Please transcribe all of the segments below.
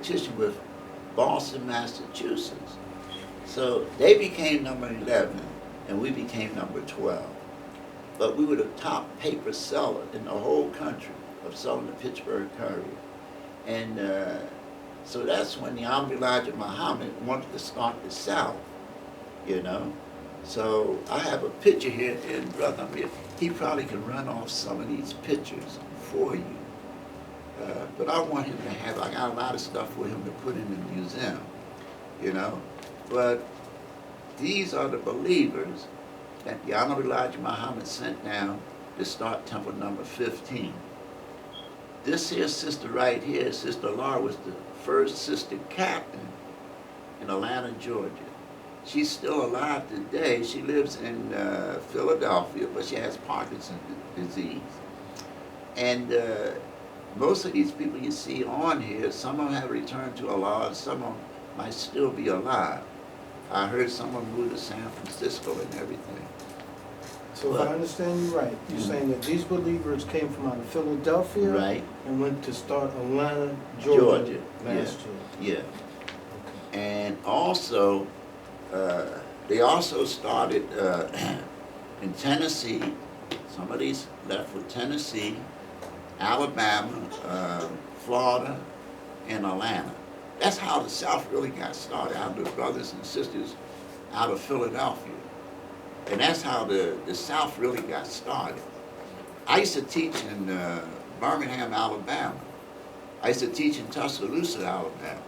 competition with Boston, Massachusetts. So they became number 11, and we became number 12. But we were the top paper seller in the whole country of selling the Pittsburgh Courier. And so that's when the Honorable Elijah Muhammad wanted to start the South, you know. So I have a picture here, and brother, I mean, he probably can run off some of these pictures for you. But I want him to have, I got a lot of stuff for him to put in the museum, you know. But these are the believers that the Honorable Elijah Muhammad sent down to start temple number 15. This here sister right here, Sister Laura, was the first sister captain in Atlanta, Georgia. She's still alive today. She lives in Philadelphia, but she has Parkinson's disease. And most of these people you see on here, some of them have returned to Allah, and some of them might still be alive. I heard someone moved to San Francisco and everything. So if I understand you right, you're saying that these believers came from out of Philadelphia, right, and went to start Atlanta, Georgia, last year. Yeah. And also, they also started in Tennessee. Some of these left for Tennessee, Alabama, Florida, and Atlanta. That's how the South really got started, out of the brothers and sisters out of Philadelphia. And that's how the South really got started. I used to teach in Birmingham, Alabama. I used to teach in Tuscaloosa, Alabama,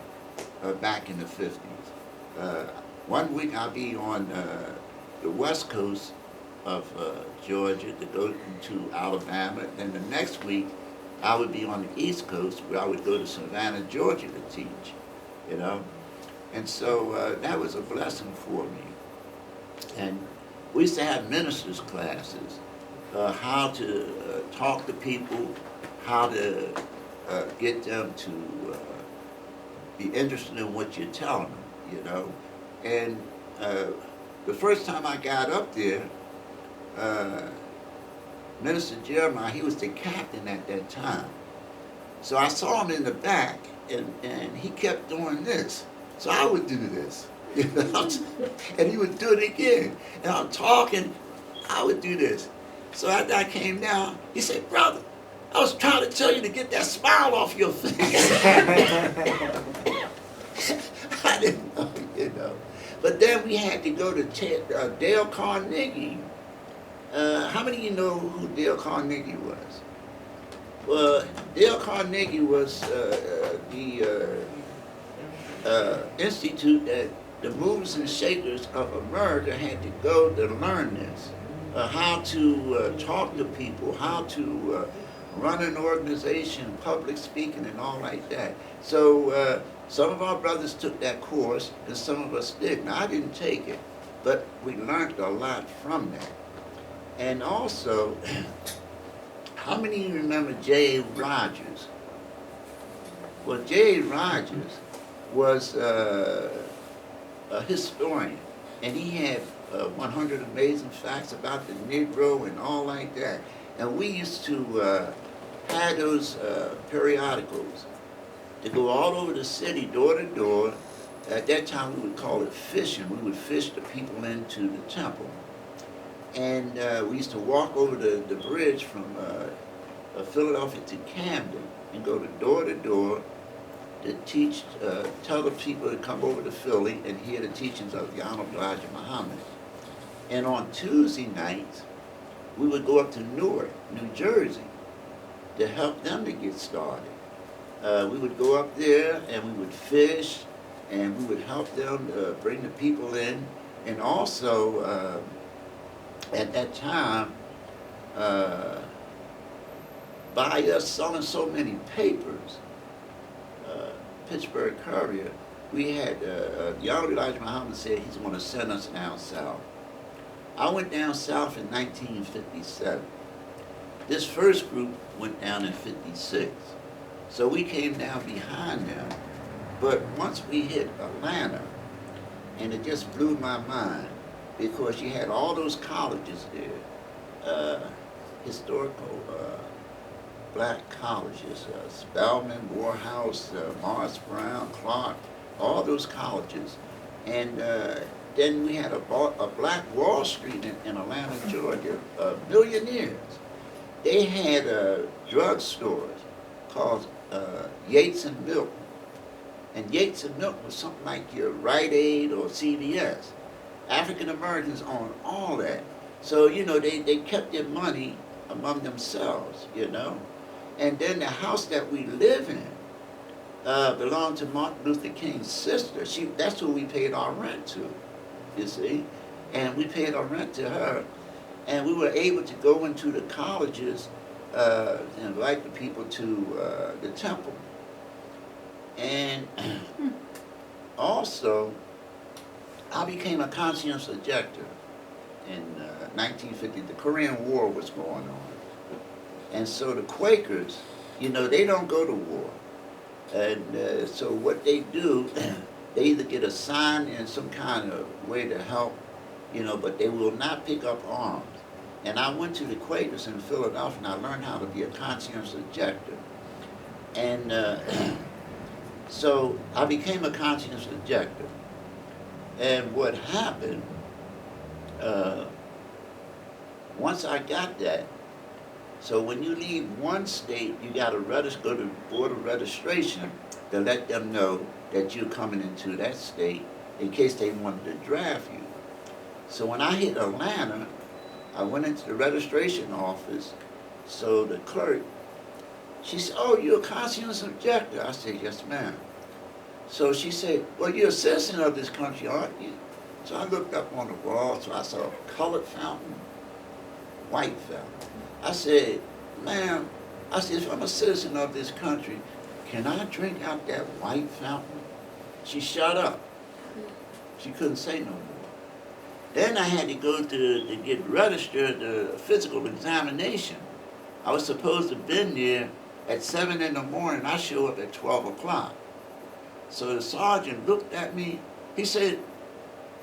back in the 50s. One week I'll be on the west coast of Georgia to go to Alabama, and the next week I would be on the east coast where I would go to Savannah, Georgia to teach, you know. And so that was a blessing for me. And we used to have ministers' classes, how to talk to people, how to get them to be interested in what you're telling them, you know. And the first time I got up there, Minister Jeremiah, he was the captain at that time. So I saw him in the back, and he kept doing this. So I would do this, you know, and he would do it again. And I'm talking, I would do this. So after I came down, he said, "Brother, I was trying to tell you to get that smile off your face." I didn't know, you know. But then we had to go to Dale Carnegie. How many of you know who Dale Carnegie was? Well, Dale Carnegie was the institute that the movers and shakers of America had to go to learn this. How to talk to people, how to run an organization, public speaking and all like that. So some of our brothers took that course and some of us didn't. I didn't take it, but we learned a lot from that. And also, how many of you remember J.A. Rogers? Well, J.A. Rogers was a historian, and he had 100 amazing facts about the Negro and all like that. And we used to have those periodicals to go all over the city, door to door. At that time, we would call it fishing. We would fish the people into the temple. And we used to walk over the bridge from Philadelphia to Camden and go to door to teach, tell the people to come over to Philly and hear the teachings of the Honorable Elijah Muhammad. And on Tuesday nights, we would go up to Newark, New Jersey, to help them to get started. We would go up there and we would fish, and we would help them bring the people in. And also, at that time, by us selling so many papers, Pittsburgh Courier, we had, the Honorable Elijah Muhammad said he's going to send us down south. I went down south in 1957. This first group went down in 56. So we came down behind them. But once we hit Atlanta, and it just blew my mind, because you had all those colleges there, historical black colleges, Spelman, Morehouse, Morris Brown, Clark, all those colleges. And then we had a Black Wall Street in Atlanta, Georgia, millionaires. They had drug stores called Yates and Milton. And Yates and Milton was something like your Rite Aid or CVS. African Americans owned all that. So, you know, they kept their money among themselves, you know. And then the house that we live in belonged to Martin Luther King's sister. That's who we paid our rent to, you see. And we paid our rent to her. And we were able to go into the colleges and invite the people to the temple. And also, I became a conscientious objector in 1950. The Korean War was going on. And so the Quakers, you know, they don't go to war. And so what they do, they either get assigned in some kind of way to help, you know, but they will not pick up arms. And I went to the Quakers in Philadelphia and I learned how to be a conscientious objector. And so I became a conscientious objector. And what happened, once I got that, so when you leave one state, you got to go to Board of Registration to let them know that you're coming into that state in case they wanted to draft you. So when I hit Atlanta, I went into the registration office. So the clerk, she said, "Oh, you're a conscientious objector." I said, "Yes, ma'am." So she said, "Well, you're a citizen of this country, aren't you?" So I looked up on the wall, so I saw a colored fountain, white fountain. I said, "Ma'am," I said, "if I'm a citizen of this country, can I drink out that white fountain?" She shut up. She couldn't say no more. Then I had to go to get registered, the physical examination. I was supposed to have been there at 7 in the morning. I show up at 12 o'clock. So the sergeant looked at me. He said,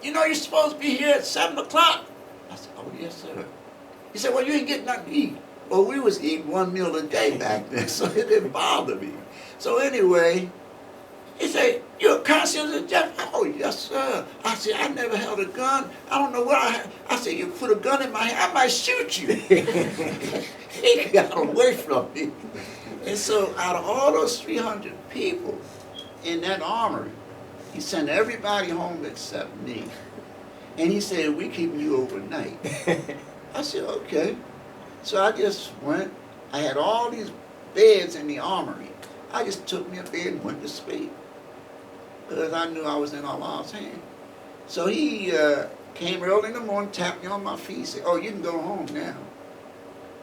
"You know you're supposed to be here at 7 o'clock." I said, "Oh, yes, sir." He said, "Well, you ain't getting nothing to eat." Well, we was eating one meal a day back then, so it didn't bother me. So anyway, he said, "You're a conscientious objector?" "Oh, yes, sir." I said, "I never held a gun. I don't know where I said, "You put a gun in my hand, I might shoot you." He got away from me. And so out of all those 300 people in that armory, he sent everybody home except me. And he said, "We keeping you overnight." I said, "Okay." So I just went. I had all these beds in the armory. I just took me a bed and went to sleep because I knew I was in Allah's hand. So he came early in the morning, tapped me on my feet, said, "Oh, you can go home now."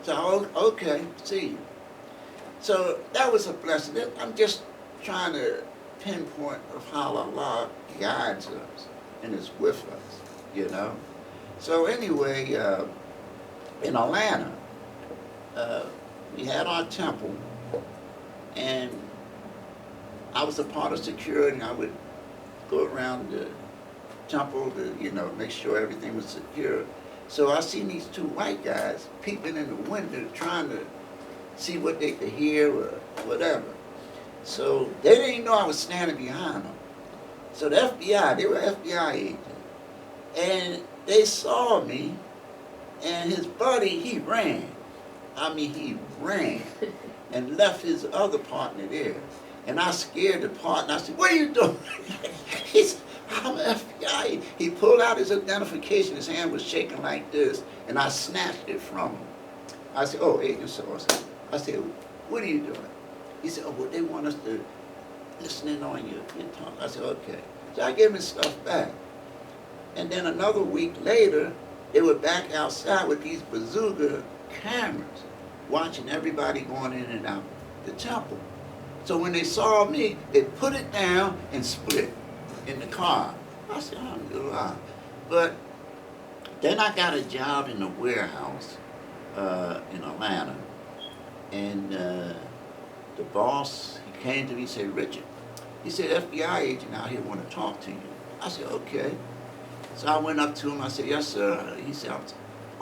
So, "Okay, see you." So that was a blessing. I'm just trying to pinpoint of how Allah guides us and is with us, you know. So anyway, in Atlanta, we had our temple, and I was a part of security, and I would go around the temple to, you know, make sure everything was secure. So I seen these two white guys peeping in the window trying to see what they could hear or whatever. So they didn't know I was standing behind them. So the FBI, they were FBI agents, and they saw me, and his buddy, he ran. I mean, he ran and left his other partner there. And I scared the partner. I said, "What are you doing?" He said, "I'm FBI." He pulled out his identification. His hand was shaking like this, and I snatched it from him. I said, "Oh, Agent so-and-so." I said, "What are you doing?" He said, "Oh, well, they want us to listen in on your talk." I said, "Okay." So I gave him his stuff back. And then another week later, they were back outside with these bazooka cameras, watching everybody going in and out the temple. So when they saw me, they put it down and split in the car. I said, "Alhamdulillah." But then I got a job in a warehouse in Atlanta. And the boss, he came to me and said, "Richard," he said, "FBI agent out here want to talk to you." I said, "Okay." So I went up to him. I said, "Yes, sir." He said, "I'm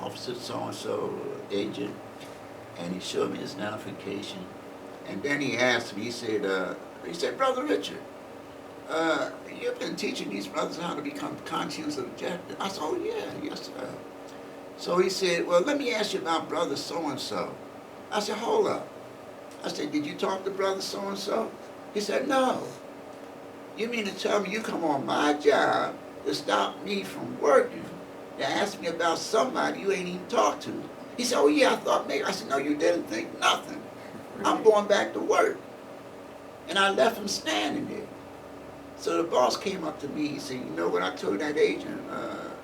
Officer so-and-so, agent." And he showed me his identification. And then he asked me, he said, "Brother Richard," you've been teaching these brothers how to become conscientious objective. I said, oh yeah, yes sir. So he said, well, let me ask you about brother so-and-so. I said, hold up. I said, did you talk to brother so-and-so? He said, no. You mean to tell me you come on my job to stop me from working, to ask me about somebody you ain't even talked to? He said, oh yeah, I thought maybe. I said, no, you didn't think nothing. I'm going back to work. And I left him standing there. So the boss came up to me, he said, you know what I told that agent,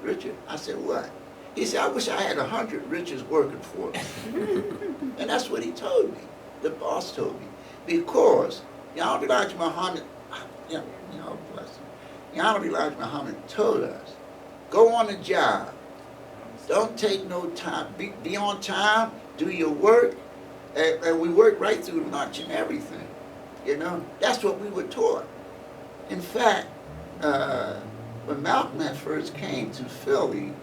Richard? I said, what? He said, I wish I had 100 Richards working for me. And that's what he told me. The boss told me. Because, Honorable Elijah Muhammad, bless him. Honorable Elijah Muhammad told us, go on the job. Don't take no time. Be on time, do your work, and we work right through lunch and everything. You know, that's what we were taught. In fact, when Malcolm had first came to Philly,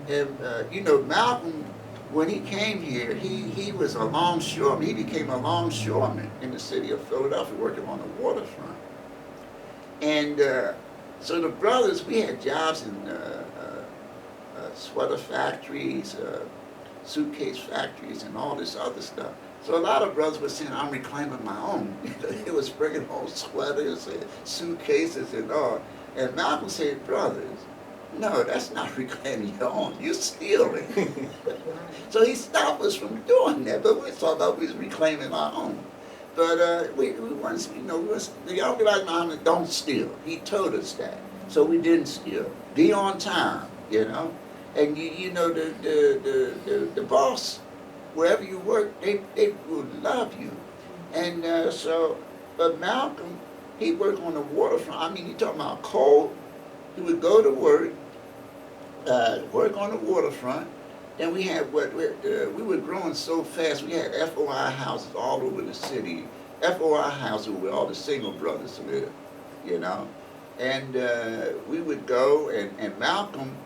Malcolm, when he came here, he was a longshoreman. He became a longshoreman in the city of Philadelphia, working on the waterfront. And so the brothers, we had jobs in sweater factories, suitcase factories, and all this other stuff. So a lot of brothers were saying, I'm reclaiming my own. They was bringing home sweaters and suitcases and all. And Malcolm said, brothers, no, that's not reclaiming your own. You're stealing. So he stopped us from doing that, but we thought that we was reclaiming our own. But we weren't, the only like Muhammad don't steal. He told us that. So we didn't steal. Be on time, And the boss, wherever you work, they will love you. And but Malcolm, he worked on the waterfront. I mean, you talking about cold. He would go to work on the waterfront. Then we had we were growing so fast. We had FOI houses all over the city. FOI houses where all the single brothers lived, And we would go, and Malcolm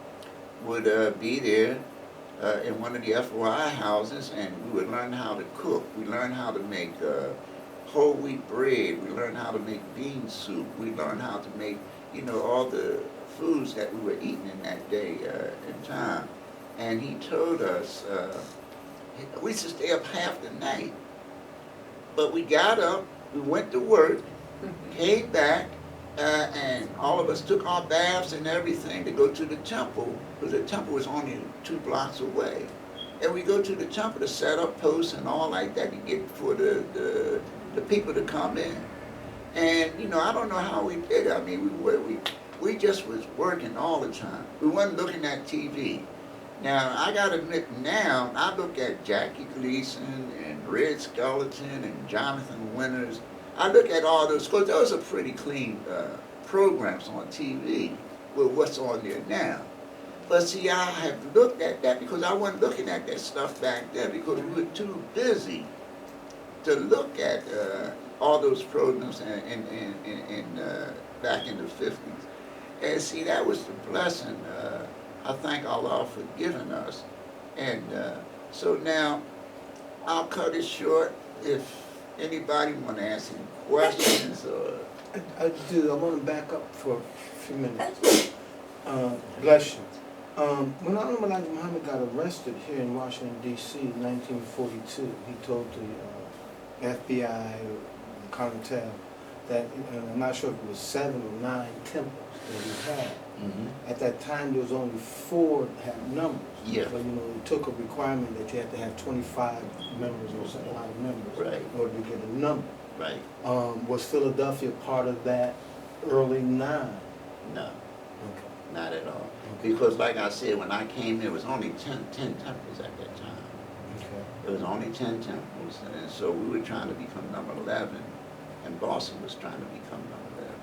would be there in one of the FOI houses, and we would learn how to cook. We learned how to make whole wheat bread. We learned how to make bean soup. We learned how to make, all the foods that we were eating in that day and time. And he told us, we used to stay up half the night. But we got up, we went to work, came back, and all of us took our baths and everything to go to the temple, because the temple was only 2 blocks away. And we go to the temple to set up posts and all like that to get for the people to come in. And I don't know how we did it. I mean, we just was working all the time. We wasn't looking at TV. Now I gotta admit, now I look at Jackie Gleason and Red Skeleton and Jonathan Winters. I look at all those, because those are pretty clean programs on TV with what's on there now. But see, I have looked at that because I wasn't looking at that stuff back then, because we were too busy to look at all those programs back in the 50s. And see, that was the blessing. I thank Allah for giving us. And so now, I'll cut it short. If anybody want to ask any questions or... I do. I want to back up for a few minutes. Bless you. When Honorable Elijah Muhammad got arrested here in Washington, D.C. in 1942, he told the FBI or the Cartel that, I'm not sure if it was 7 or 9 temples that he had. Mm-hmm. At that time, there was only 4 that had numbers. Yeah. So, it took a requirement that you had to have 25 members or some amount of members, right, in order to get a number. Right. Was Philadelphia part of that early 9? No. Okay. Not at all. Okay. Because like I said, when I came here, it was only 10 temples at that time. Okay. It was only 10 temples. And so we were trying to become number 11, and Boston was trying to become number 11.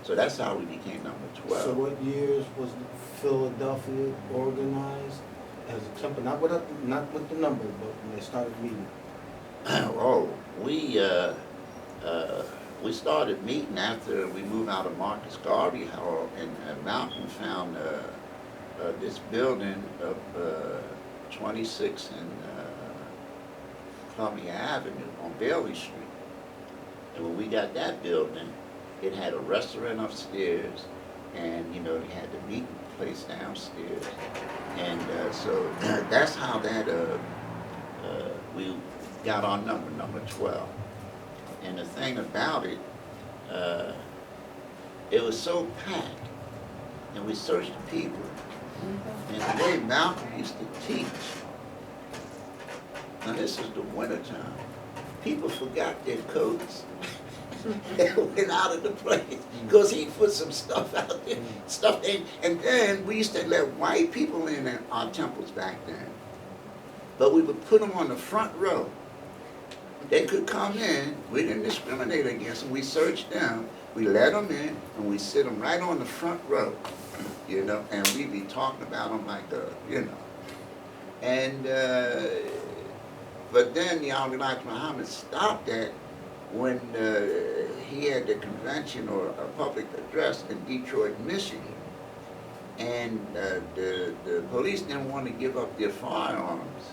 So that's how we became number 12. So what years was Philadelphia organized as a temple? Not with the numbers, but when they started meeting. Oh, we started meeting after we moved out of Marcus Garvey Hall, and Malcolm found this building of 26 and Columbia Avenue on Bailey Street. And when we got that building, It had a restaurant upstairs, and, you know, it had the meeting place downstairs. And so that's how that, we got our number 12. And the thing about it, it was so packed, and we searched the people. And the way Malcolm used to teach, now this is the wintertime, people forgot their coats. They went out of the place because he put some stuff out there, stuff in. And then we used to let white people in our temples back then, but we would put them on the front row. They could come in, we didn't discriminate against them, we searched them, we let them in, and we sit them right on the front row, you know, and we'd be talking about them like, you know. And, but then Yahweh Elijah Muhammad stopped that when he had the convention or a public address in Detroit, Michigan. And the police didn't want to give up their firearms.